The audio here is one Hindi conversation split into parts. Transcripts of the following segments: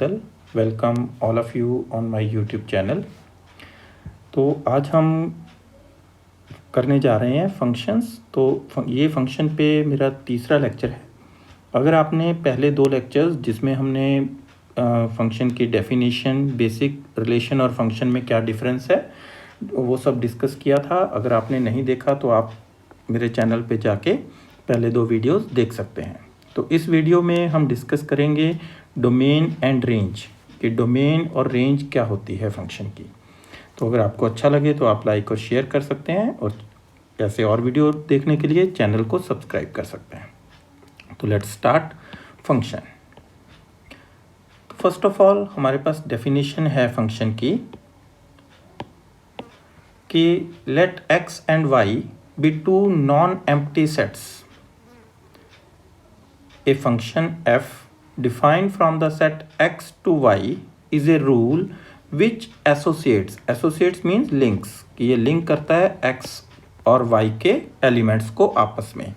Mittal. Welcome all of you on my YouTube channel. तो आज हम करने जा रहे हैं फंक्शंस। तो ये फंक्शन पे मेरा तीसरा लेक्चर है। अगर आपने पहले दो लेक्चर्स जिसमें हमने फंक्शन की डेफिनेशन, बेसिक रिलेशन और फंक्शन में क्या डिफरेंस है वो सब डिस्कस किया था। अगर आपने नहीं देखा तो आप मेरे चैनल पे जाके पहले दो वीडियोस देख सकते हैं। तो इस वीडियो में हम डिस्कस करेंगे डोमेन एंड रेंज, कि डोमेन और रेंज क्या होती है फंक्शन की। तो अगर आपको अच्छा लगे तो आप लाइक और शेयर कर सकते हैं, और ऐसे और वीडियो देखने के लिए चैनल को सब्सक्राइब कर सकते हैं। तो let's start function. First of all हमारे पास डेफिनेशन है फंक्शन की कि let x and y be two non empty sets. A function f defined from the set x to y is a rule which associates means links, कि ये लिंक करता है x और y के एलिमेंट्स को आपस में,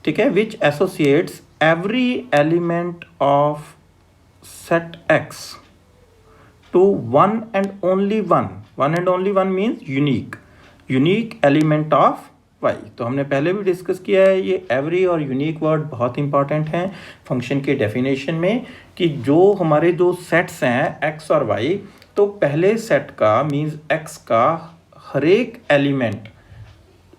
ठीक है। which associates every element of set x to one and only one means unique element of y। तो हमने पहले भी डिस्कस किया है, ये एवरी और यूनिक वर्ड बहुत इंपॉर्टेंट हैं फंक्शन के डेफिनेशन में, कि जो हमारे जो सेट्स हैं x और y, तो पहले सेट का मींस x का हर एक एलिमेंट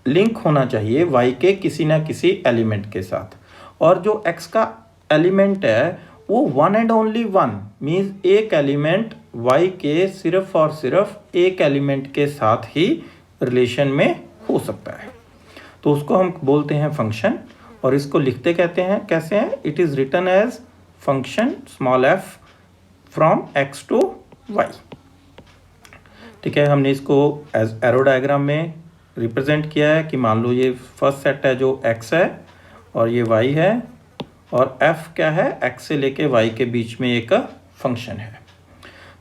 लिंक होना चाहिए y के किसी ना किसी एलिमेंट के साथ, और जो x का एलिमेंट है वो one and only one means एक एलिमेंट y के सिर्फ और सिर्फ एक एलिमेंट के साथ ही रिलेशन में हो सकता है। तो उसको हम बोलते हैं फंक्शन, और इसको लिखते कहते हैं कैसे हैं, it is written as function small f from x to y। ठीक है, हमने इसको एज एरो डायग्राम में रिप्रेजेंट किया है कि मान लो ये फर्स्ट सेट है जो x है और ये y है, और f क्या है, x से लेके y के बीच में एक फंक्शन है।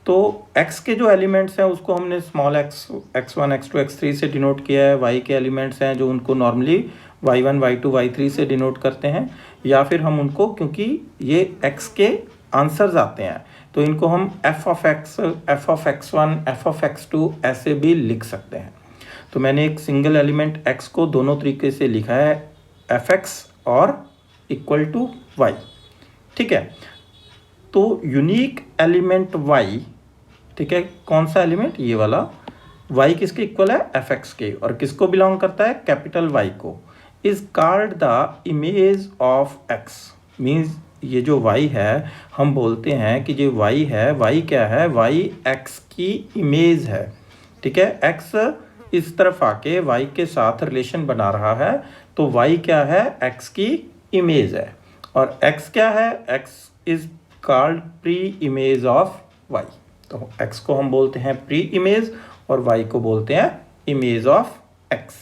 तो x के जो एलिमेंट्स हैं उसको हमने स्मॉल x1, x2, x3 से डिनोट किया है। y के एलिमेंट्स हैं जो उनको नॉर्मली y1, y2, y3 से डिनोट करते हैं, या फिर हम उनको, क्योंकि ये x के आंसर्स आते हैं तो इनको हम f of x, f of x1, f of x2 ऐसे भी लिख सकते हैं। तो मैंने एक सिंगल एलिमेंट x को दोनों तरीके से लिखा है, fx और इक्वल टू y, ठीक है। तो यूनिक एलिमेंट y, ठीक है, कौन सा एलिमेंट, ये वाला y किसके इक्वल है, fx के, और किसको बिलोंग करता है, कैपिटल Y को, is called the image of x। Means ये जो y है हम बोलते हैं कि जो y है, y क्या है, y x की इमेज है, ठीक है। x इस तरफ आके y के साथ रिलेशन बना रहा है, तो y क्या है, x की इमेज है, और x क्या है, x is called pre image of y। तो x को हम बोलते हैं प्री इमेज और y को बोलते हैं इमेज ऑफ x।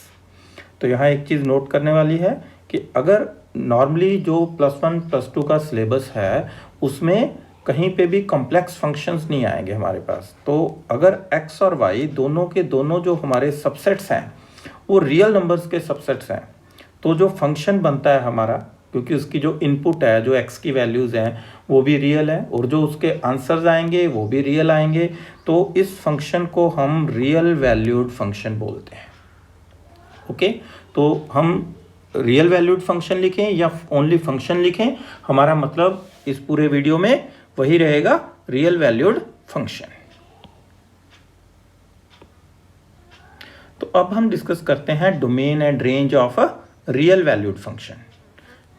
तो यहाँ एक चीज़ नोट करने वाली है कि अगर नॉर्मली जो +1 +2 का सिलेबस है उसमें कहीं पे भी कॉम्प्लेक्स फंक्शंस नहीं आएंगे हमारे पास। तो अगर x और y दोनों के दोनों जो हमारे सबसेट्स हैं वो रियल नंबर्स के सबसेट्स हैं, तो जो फंक्शन बनता है हमारा, क्योंकि उसकी जो इनपुट है, जो x की वैल्यूज़ हैं वो भी रियल है, और जो उसके आंसर्स आएंगे वो भी रियल आएंगे, तो इस फंक्शन को हम रियल वैल्यूड फंक्शन बोलते हैं। ओके, तो हम रियल वैल्यूड फंक्शन लिखें या ओनली फंक्शन लिखें, हमारा मतलब इस पूरे वीडियो में वही रहेगा, रियल वैल्यूड फंक्शन। तो अब हम डिस्कस करते हैं domain and range of a real valued function,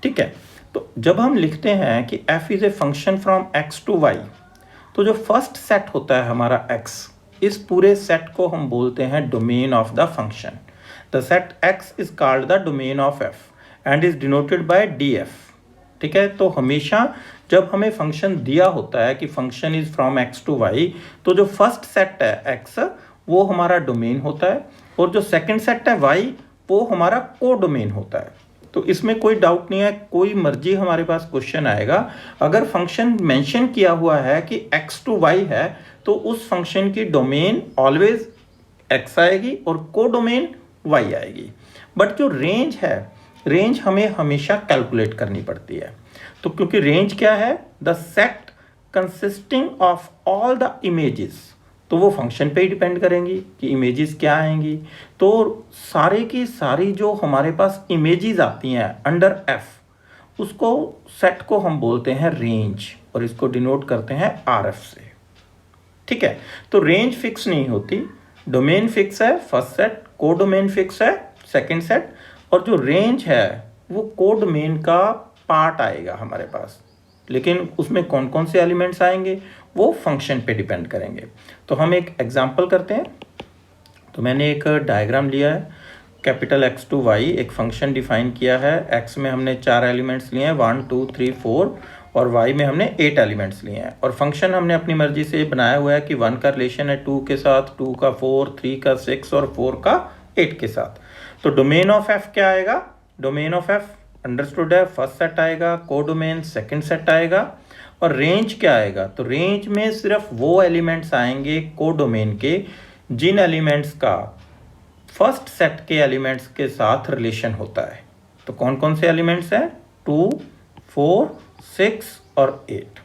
ठीक है। तो जब हम लिखते हैं कि f is a function from x to y, तो जो फर्स्ट सेट होता है हमारा x, इस पूरे सेट को हम बोलते हैं domain of the function. The set x is called the domain of f and is denoted by df, ठीक है। तो हमेशा जब हमें फंक्शन दिया होता है कि function is from x to y, तो जो फर्स्ट सेट है x वो हमारा डोमेन होता है, और जो सेकंड सेट है y वो हमारा को डोमेन होता है। तो इसमें कोई डाउट नहीं है, कोई मर्जी हमारे पास क्वेश्चन आएगा, अगर फंक्शन मेंशन किया हुआ है कि x टू y है तो उस फंक्शन की डोमेन ऑलवेज x आएगी और को डोमेन y आएगी। बट जो रेंज है, रेंज हमें हमेशा कैलकुलेट करनी पड़ती है। तो क्योंकि रेंज क्या है, the set consisting of all the images, तो वो फंक्शन पे ही डिपेंड करेंगी कि इमेजेस क्या आएंगी। तो सारे की सारी जो हमारे पास इमेजेस आती हैं अंडर एफ, उसको सेट को हम बोलते हैं रेंज, और इसको डिनोट करते हैं आर एफ से। ठीक है, तो रेंज फिक्स नहीं होती, डोमेन फिक्स है फर्स्ट सेट, कोडोमेन फिक्स है सेकंड सेट, और जो रेंज है वो कोडोमेन का पार्ट आएगा हमारे पास, लेकिन उसमें कौन कौन से एलिमेंट्स आएंगे वो फंक्शन पे डिपेंड करेंगे। तो हम एक एग्जांपल करते हैं। तो मैंने एक डायग्राम लिया है, कैपिटल x टू y एक फंक्शन डिफाइन किया है। x में हमने 4 एलिमेंट्स लिए हैं, 1 2 3 4, और y में हमने 8 एलिमेंट्स लिए हैं। और फंक्शन हमने अपनी मर्जी से बनाया हुआ है कि 1 का रिलेशन है 2 के साथ, 2 का 4, 3 का 6 और 4 का 8 के साथ। तो डोमेन ऑफ f क्या आएगा? डोमेन ऑफ f अंडरस्टूड है, फर्स्ट सेट आएगा, कोडोमेन सेकंड सेट आएगा, और रेंज क्या आएगा? तो रेंज में सिर्फ वो एलिमेंट्स आएंगे कोडोमेन के जिन एलिमेंट्स का फर्स्ट सेट के एलिमेंट्स के साथ रिलेशन होता है। तो कौन कौन से एलिमेंट्स हैं? 2 4 6 और 8।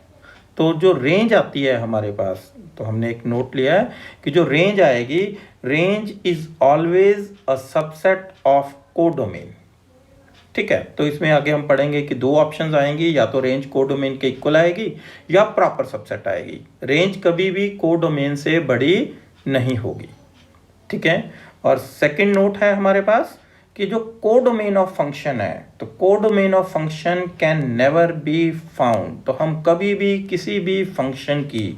तो जो रेंज आती है हमारे पास, तो हमने एक नोट लिया है कि जो रेंज आएगी, range is always a subset of codomain. ठीक है, तो इसमें आगे हम पढ़ेंगे कि 2 ऑप्शंस आएंगी, या तो रेंज कोडोमेन के इक्वल आएगी या प्रॉपर सबसेट आएगी। रेंज कभी भी कोडोमेन से बड़ी नहीं होगी। ठीक है, और सेकंड नोट है हमारे पास कि जो कोडोमेन ऑफ फंक्शन है, तो codomain of function can never be found. तो हम कभी भी किसी भी फंक्शन की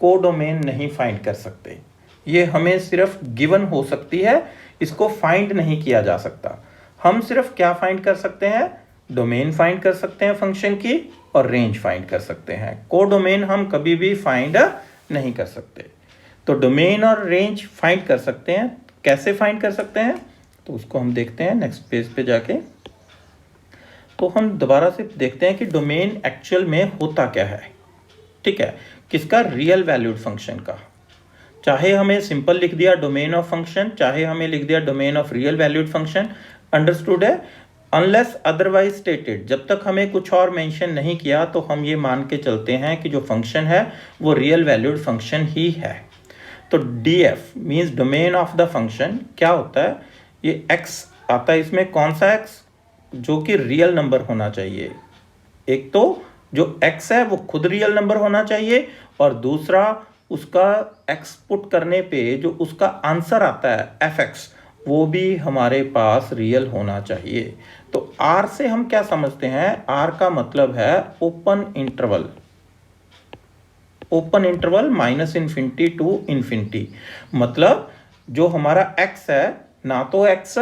कोडोमेन नहीं फाइंड कर सकते। ये हमें सिर्फ गिवन हो सकती है, इसको फाइंड नहीं किया जा सकता। हम सिर्फ क्या फाइंड कर सकते हैं? डोमेन फाइंड कर सकते हैं फंक्शन की, और रेंज फाइंड कर सकते हैं। कोडोमेन हम कभी भी फाइंड नहीं कर सकते। तो डोमेन और रेंज फाइंड कर सकते हैं। कैसे फाइंड कर सकते हैं? तो उसको हम देखते हैं नेक्स्ट पेज पे जाके। तो हम दोबारा से देखते हैं कि डोमेन एक्चुअल में होता क्या है। ठीक है, किसका? रियल वैल्यूड फंक्शन का। चाहे हमें सिंपल लिख दिया डोमेन ऑफ फंक्शन, चाहे हमें लिख दिया domain of real valued function, understood है। अनलेस अदरवाइज स्टेटेड, जब तक हमें कुछ और मेंशन नहीं किया तो हम ये मान के चलते हैं कि जो फंक्शन है वो रियल वैल्यूड फंक्शन ही है। तो DF means domain of the function क्या होता है? ये एक्स आता है, इसमें कौन सा एक्स? जो कि रियल नंबर होना चाहिए। एक तो जो एक्स है वो खुद रियल नंबर होना चाहिए, और दूसरा उसका एक्स पुट करने पे जो उसका आंसर आता है एफ एक्स, वो भी हमारे पास रियल होना चाहिए। तो आर से हम क्या समझते हैं? आर का मतलब है open interval, open interval -∞ to infinity. मतलब जो हमारा x है, ना तो x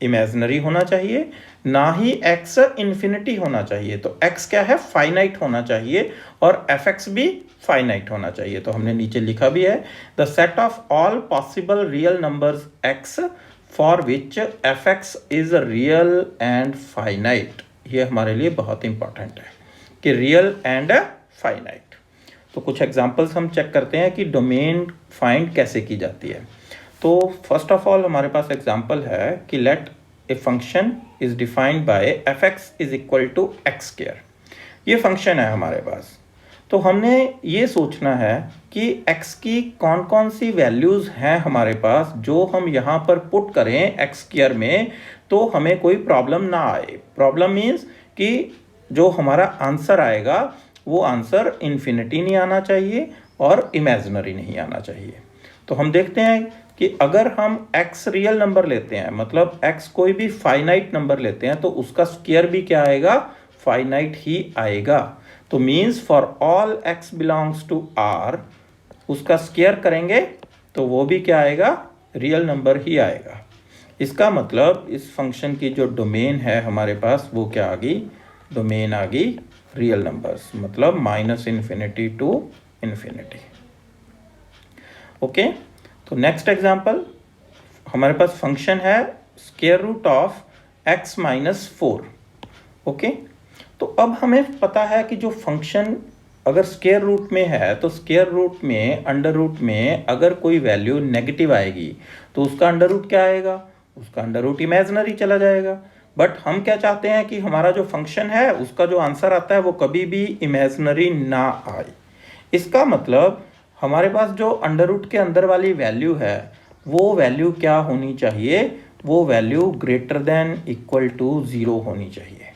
इमेजिनरी होना चाहिए, ना ही x इन्फिनिटी होना चाहिए। तो x क्या है? फाइनाइट होना चाहिए, और fx भी फाइनाइट होना चाहिए। तो हमने नीचे लिखा भी है, the set of all possible real numbers x for which fx is real and finite. ये हमारे लिए बहुत इंपॉर्टेंट है कि रियल एंड फाइनाइट। तो कुछ एग्जांपल्स हम चेक करते हैं कि डोमेन फाइंड कैसे की जाती है। तो फर्स्ट ऑफ ऑल हमारे पास एग्जांपल है कि let a function is defined by F X is equal to X square. ये फंक्शन है हमारे पास। तो हमने ये सोचना है कि x की कौन कौन सी वैल्यूज़ हैं हमारे पास, जो हम यहाँ पर पुट करें एक्स स्क्वायर में तो हमें कोई प्रॉब्लम ना आए। प्रॉब्लम मीन्स कि जो हमारा आंसर आएगा वो आंसर इन्फिनिटी नहीं आना चाहिए और इमेजिनरी नहीं आना चाहिए। तो हम देखते हैं कि अगर हम x रियल नंबर लेते हैं, मतलब x कोई भी फाइनाइट नंबर लेते हैं, तो उसका स्क्वायर भी क्या आएगा? फाइनाइट ही आएगा। तो means for all x belongs to r, उसका स्क्वायर करेंगे तो वो भी क्या आएगा? रियल नंबर ही आएगा। इसका मतलब इस फंक्शन की जो डोमेन है हमारे पास वो क्या आ गई? डोमेन आ गई रियल नंबर्स, मतलब -∞ टू इन्फिनिटी। ओके, तो नेक्स्ट एग्जांपल हमारे पास फंक्शन है square root of x - 4। Okay, तो अब हमें पता है कि जो फंक्शन अगर स्क्वायर रूट में है तो स्क्वायर रूट में, अंडर रूट में अगर कोई वैल्यू नेगेटिव आएगी तो उसका अंडर रूट क्या आएगा? उसका अंडर रूट इमेजिनरी चला जाएगा। बट हम क्या चाहते हैं कि हमारा जो फंक्शन है उसका जो आंसर आता है वो कभी भी इमेजिनरी ना आए। इसका मतलब हमारे पास जो अंडर रूट के अंदर वाली वैल्यू है वो वैल्यू क्या होनी चाहिए, वो value greater than equal to 0 होनी चाहिए,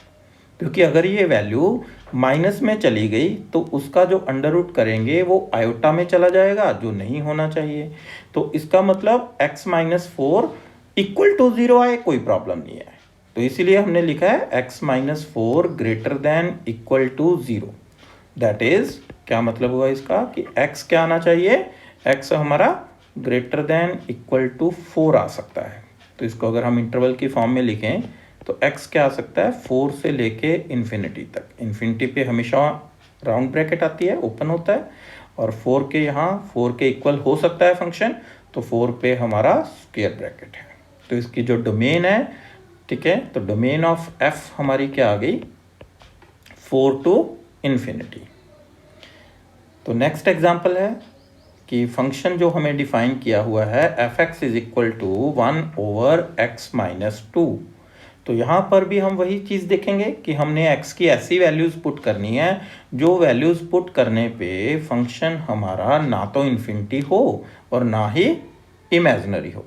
क्योंकि अगर ये वैल्यू माइनस में चली गई तो उसका जो अंडर रूट करेंगे वो आयोटा में चला जाएगा, जो नहीं होना चाहिए। तो इसका मतलब x माइनस 4 इक्वल टू 0 आए, कोई प्रॉब्लम नहीं है। तो इसीलिए हमने लिखा है x minus 4 greater than equal to 0। That is, क्या मतलब हुआ इसका कि x क्या आना चाहिए, x हमारा ग्रेटर देन इक्वल टू 4 आ सकता है। तो इसको अगर हम इंटरवल की फॉर्म में लिखें तो x क्या आ सकता है, 4 से लेके इन्फिनिटी तक। इन्फिनिटी पे हमेशा राउंड ब्रैकेट आती है, ओपन होता है, और 4 के यहाँ 4 के इक्वल हो सकता है फंक्शन, तो 4 पे हमारा स्क्वायर ब्रैकेट है। तो इसकी जो डोमेन है, ठीक है, तो डोमेन ऑफ f हमारी क्या आ गई, 4 टू इन्फिनिटी। तो नेक्स्ट एग्जाम्पल है कि फंक्शन जो हमें डिफाइन किया हुआ है f(x) is equal to 1 over x minus 2। तो यहाँ पर भी हम वही चीज़ देखेंगे कि हमने x की ऐसी वैल्यूज़ पुट करनी है जो वैल्यूज़ पुट करने पे फंक्शन हमारा ना तो इन्फिनिटी हो और ना ही इमेजिनरी हो।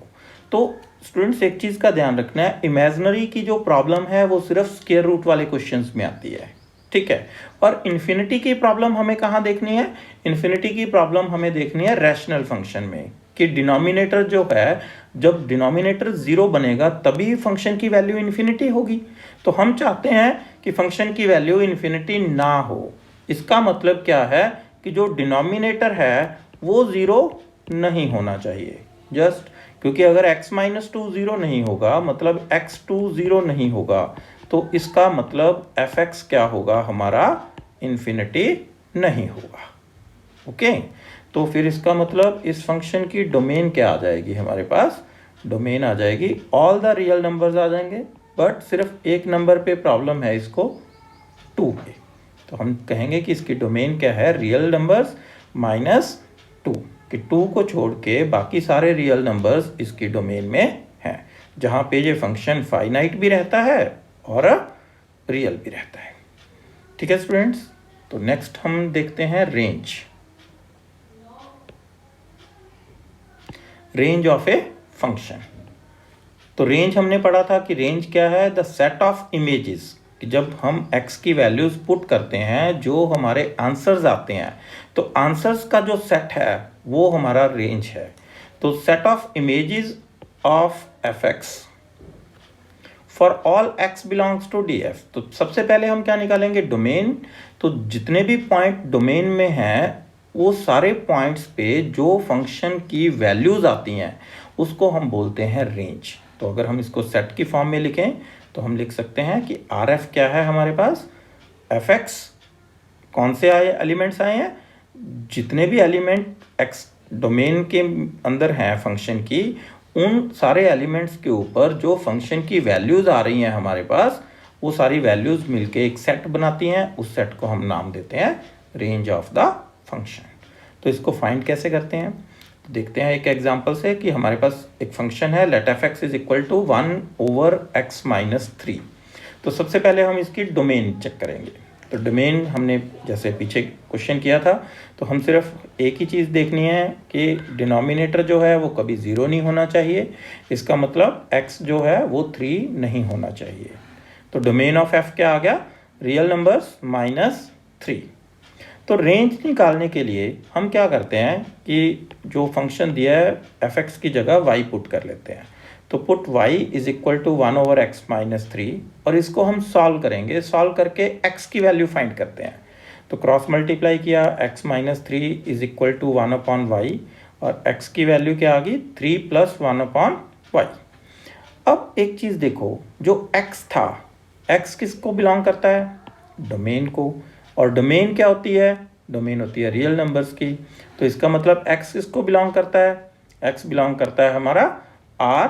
तो स्टूडेंट्स एक चीज़ का ध्यान रखना है, इमेजिनरी की जो प्रॉब्लम है वो सिर्फ स्क्वायर रूट वाले क्वेश्चंस में आती है, ठीक है। और इन्फिनिटी की प्रॉब्लम हमें कहाँ देखनी है, इन्फिनिटी की प्रॉब्लम हमें देखनी है रैशनल फंक्शन में, कि डिनोमिनेटर जो है, जब डिनोमिनेटर 0 बनेगा तभी फंक्शन की वैल्यू इन्फिनिटी होगी। तो हम चाहते हैं कि फंक्शन की वैल्यू इन्फिनिटी ना हो। इसका मतलब क्या है कि जो डिनोमिनेटर है वो 0 नहीं होना चाहिए, जस्ट क्योंकि अगर x माइनस 2 0 नहीं होगा मतलब x2 0 नहीं होगा, तो इसका मतलब f(x) क्या होगा हमारा, इन्फिनिटी नहीं होगा। ओके, तो फिर इसका मतलब इस फंक्शन की डोमेन क्या आ जाएगी, हमारे पास डोमेन आ जाएगी ऑल द रियल नंबर्स आ जाएंगे, बट सिर्फ एक नंबर पे प्रॉब्लम है इसको, 2 पे। तो हम कहेंगे कि इसकी डोमेन क्या है, रियल नंबर्स माइनस 2, कि 2 को छोड़ के बाकी सारे रियल नंबर्स इसकी डोमेन में हैं, जहाँ पे ये फंक्शन फाइनाइट भी रहता है और रियल भी रहता है। ठीक है स्टूडेंट्स, तो नेक्स्ट हम देखते हैं रेंज ऑफ ए फंक्शन। तो रेंज हमने पढ़ा था कि रेंज क्या है, द सेट ऑफ इमेजेस, कि जब हम x की वैल्यूज पुट करते हैं जो हमारे आंसर्स आते हैं, तो आंसर्स का जो सेट है वो हमारा रेंज है। तो set of images of f(x) for all x belongs to df। तो सबसे पहले हम क्या निकालेंगे, डोमेन। तो जितने भी पॉइंट डोमेन में हैं वो सारे पॉइंट्स पे जो फंक्शन की वैल्यूज आती हैं उसको हम बोलते हैं रेंज। तो अगर हम इसको सेट की फॉर्म में लिखें तो हम लिख सकते हैं कि RF क्या है हमारे पास, f(x) कौन से एलिमेंट्स आए हैं, जितने भी एलिमेंट x डोमेन के अंदर हैं फंक्शन की, उन सारे एलिमेंट्स के ऊपर जो फंक्शन की वैल्यूज़ आ रही हैं हमारे पास, वो सारी वैल्यूज़ मिलके एक सेट बनाती हैं। उस सेट को हम नाम देते हैं रेंज ऑफ द फंक्शन। तो इसको फाइंड कैसे करते हैं, तो देखते हैं एक एग्जांपल से कि हमारे पास एक फंक्शन है let f(x) is equal to 1 over x minus 3। तो सबसे पहले हम इसकी डोमेन चेक करेंगे। तो डोमेन हमने जैसे पीछे क्वेश्चन किया था, तो हम सिर्फ एक ही चीज़ देखनी है कि डिनोमिनेटर जो है वो कभी 0 नहीं होना चाहिए, इसका मतलब x जो है वो 3 नहीं होना चाहिए। तो डोमेन ऑफ f क्या आ गया, रियल नंबर्स माइनस 3। तो रेंज निकालने के लिए हम क्या करते हैं कि जो फंक्शन दिया है f(x) की जगह y पुट कर लेते हैं। तो put y is equal to 1 over x minus 3, और इसको हम सॉल्व करेंगे। सॉल्व करके x की वैल्यू फाइंड करते हैं। तो क्रॉस मल्टीप्लाई किया, x minus 3 is equal to 1 upon Y, और x की वैल्यू क्या आ गई, 3 प्लस 1 अपॉन वाई। अब एक चीज़ देखो, जो x था, x किसको बिलोंग करता है, डोमेन को, और डोमेन क्या होती है, डोमेन होती है रियल नंबर्स की। तो इसका मतलब x किसको बिलोंग करता है, x बिलोंग करता है हमारा r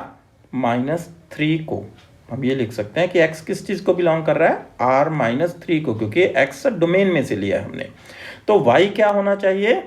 माइनस 3 को। हम ये लिख सकते हैं कि x किस चीज़ को बिलोंग कर रहा है, r माइनस 3 को, क्योंकि x डोमेन में से लिया है हमने। तो y क्या होना चाहिए,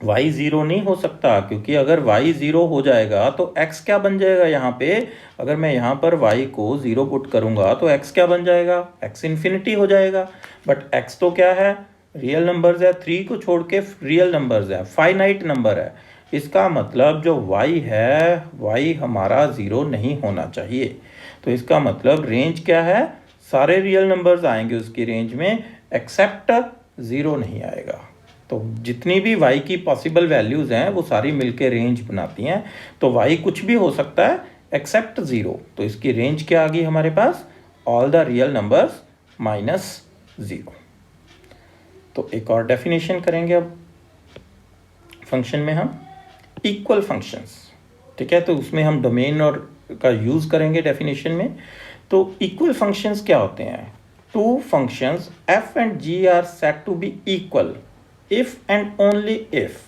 y ज़ीरो नहीं हो सकता, क्योंकि अगर y ज़ीरो हो जाएगा तो x क्या बन जाएगा यहाँ पे। अगर मैं यहाँ पर y को ज़ीरो पुट करूँगा तो x क्या बन जाएगा, x इन्फिनिटी हो जाएगा। बट x तो क्या है, रियल नंबर्स है, 3 को छोड़ के रियल नंबर्स है, फाइनाइट नंबर है। इसका मतलब जो y है y हमारा ज़ीरो नहीं होना चाहिए। तो इसका मतलब रेंज क्या है, सारे रियल नंबर्स आएंगे उसकी रेंज में, एक्सेप्ट ज़ीरो नहीं आएगा। तो जितनी भी y की पॉसिबल वैल्यूज़ हैं वो सारी मिलके रेंज बनाती हैं। तो y कुछ भी हो सकता है एक्सेप्ट ज़ीरो। तो इसकी रेंज क्या आ गई हमारे पास, all the real numbers minus zero. तो एक और डेफिनेशन करेंगे अब फंक्शन में हम, इक्वल फंक्शंस। ठीक है, तो उसमें हम डोमेन और का यूज़ करेंगे डेफिनेशन में। तो इक्वल फंक्शंस क्या होते हैं, two functions f and g are set to be equal if and only if.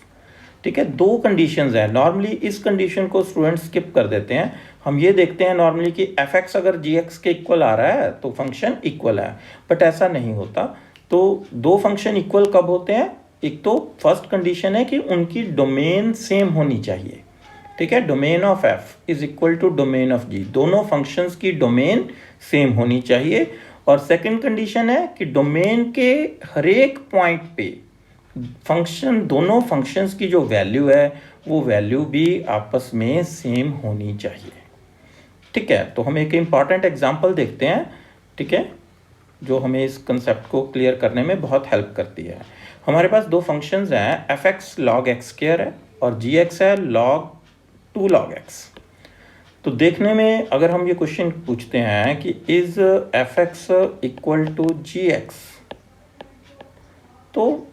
ठीक है, दो कंडीशंस हैं। नॉर्मली इस कंडीशन को स्टूडेंट स्किप कर देते हैं। हम ये देखते हैं नॉर्मली कि fx अगर gx के इक्वल आ रहा है तो फंक्शन इक्वल है, बट ऐसा नहीं होता। तो दो फंक्शन इक्वल कब होते हैं, एक तो फर्स्ट कंडीशन है कि उनकी डोमेन सेम होनी चाहिए। ठीक है, domain of f is equal to domain of g, दोनों फंक्शंस की डोमेन सेम होनी चाहिए। और सेकंड कंडीशन है कि डोमेन के हर एक पॉइंट पे फंक्शन, दोनों फंक्शंस की जो वैल्यू है वो वैल्यू भी आपस में सेम होनी चाहिए। ठीक है, तो हम एक इम्पॉर्टेंट एग्जांपल देखते हैं। ठीक है, जो हमें इस कंसेप्ट को क्लियर करने में बहुत हेल्प करती है। हमारे पास दो फंक्शंस हैं, F x log x square है और जी एक्स है लॉग 2 लॉग एक्स। तो देखने में अगर हम ये क्वेश्चन पूछते हैं कि is F X equal to G X, तो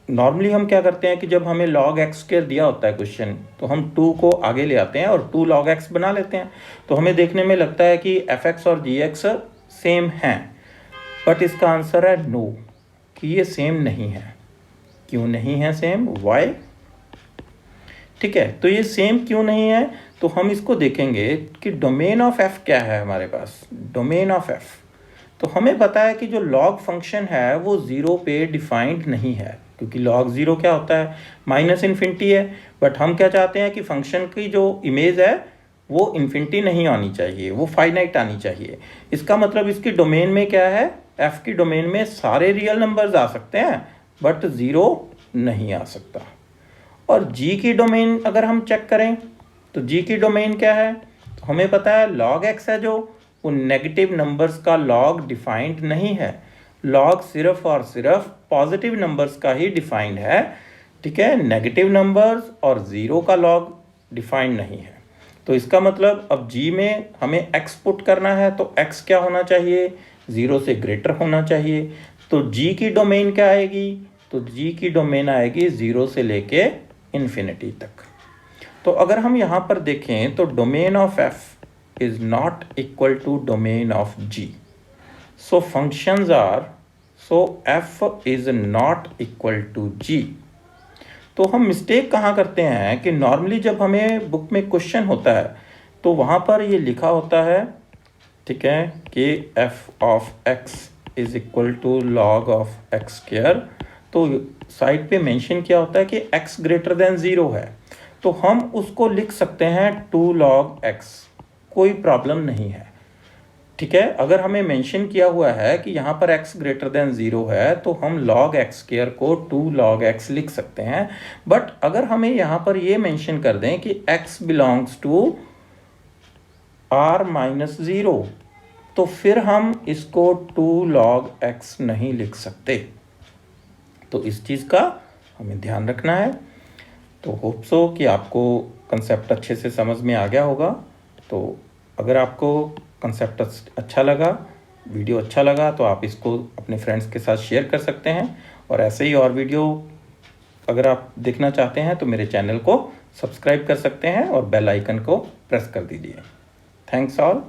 नॉर्मली हम क्या करते हैं कि जब हमें log x स्क्वायर दिया होता है क्वेश्चन, तो हम 2 को आगे ले आते हैं और 2 log x बना लेते हैं। तो हमें देखने में लगता है कि fx और gx सेम हैं, बट इसका आंसर है नो, कि ये सेम नहीं है। क्यों नहीं है सेम, why? ठीक है, तो ये सेम क्यों नहीं है, तो हम इसको देखेंगे कि डोमेन ऑफ f क्या है हमारे पास। डोमेन ऑफ f, तो हमें पता है कि जो log फंक्शन है वो ज़ीरो पे डिफाइंड नहीं है, क्योंकि log ज़ीरो क्या होता है, माइनस इन्फिनिटी है। बट हम क्या चाहते हैं कि फंक्शन की जो इमेज है वो इन्फिनिटी नहीं आनी चाहिए, वो फाइनाइट आनी चाहिए। इसका मतलब इसकी डोमेन में क्या है, f की डोमेन में सारे रियल नंबर्स आ सकते हैं बट ज़ीरो नहीं आ सकता। और g की डोमेन अगर हम चेक करें तो g की डोमेन क्या है, तो हमें पता है log x है, जो उन नेगेटिव नंबर्स का log डिफाइंड नहीं है। log सिर्फ और सिर्फ पॉजिटिव नंबर्स का ही डिफाइंड है। ठीक है, नेगेटिव नंबर्स और ज़ीरो का log डिफाइंड नहीं है। तो इसका मतलब अब g में हमें x पुट करना है, तो x क्या होना चाहिए, ज़ीरो से ग्रेटर होना चाहिए। तो g की डोमेन क्या आएगी, तो g की डोमेन आएगी ज़ीरो से लेके इन्फिनिटी तक। तो अगर हम यहाँ पर देखें तो domain of f is not equal to domain of g, so functions are, so f is not equal to g। तो हम मिस्टेक कहाँ करते हैं कि नॉर्मली जब हमें बुक में क्वेश्चन होता है तो वहाँ पर ये लिखा होता है, ठीक है, कि f of x is equal to log of X square. तो साइड पे मेंशन किया होता है कि x ग्रेटर देन ज़ीरो है, तो हम उसको लिख सकते हैं 2 log x, कोई प्रॉब्लम नहीं है। ठीक है, अगर हमें मेंशन किया हुआ है कि यहाँ पर x ग्रेटर देन ज़ीरो है तो हम log x स्क्वायर को 2 log x लिख सकते हैं। बट अगर हमें यहाँ पर ये मेंशन कर दें कि x belongs to r minus zero, तो फिर हम इसको 2 log x नहीं लिख सकते। तो इस चीज़ का हमें ध्यान रखना है। तो होप सो कि आपको कंसेप्ट अच्छे से समझ में आ गया होगा। तो अगर आपको कंसेप्ट अच्छा लगा, वीडियो अच्छा लगा, तो आप इसको अपने फ्रेंड्स के साथ शेयर कर सकते हैं। और ऐसे ही और वीडियो अगर आप देखना चाहते हैं तो मेरे चैनल को सब्सक्राइब कर सकते हैं और बेल आइकन को प्रेस कर दीजिए। Thanks all.